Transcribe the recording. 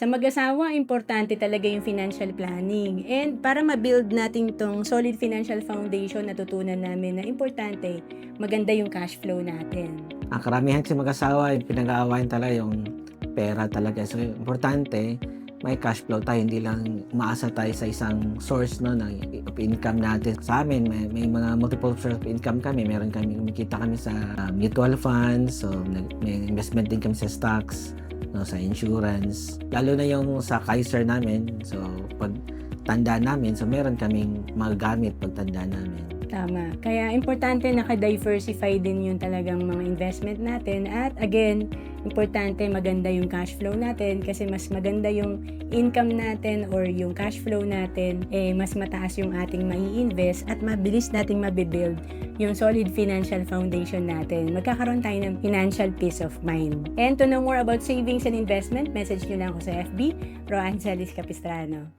Sa mag-asawa, importante talaga yung financial planning. And para ma-build natin tong solid financial foundation, natutunan namin na importante, maganda yung cash flow natin. Ang karamihan sa mag-asawa, yung pinag-aawayan talaga yung pera talaga. So, importante, may cash flow tayo, hindi lang umaasa tayo sa isang source no, ng of income natin. Sa amin, may mga multiple source of income kami. Meron kami, kumikita kami sa mutual funds, so may investment din kami sa stocks, no, sa insurance. Lalo na yung sa Kaiser namin, so pag tanda namin, so meron kaming mga gamit pag tanda namin. Tama. Kaya importante naka-diversify din yung talagang mga investment natin. At again, importante maganda yung cash flow natin kasi mas maganda yung income natin or yung cash flow natin, mas mataas yung ating mai-invest at mabilis nating mabibuild yung solid financial foundation natin. Magkakaroon tayo ng financial peace of mind. And to know more about savings and investment, message nyo lang ako sa FB, Roangelis Capistrano.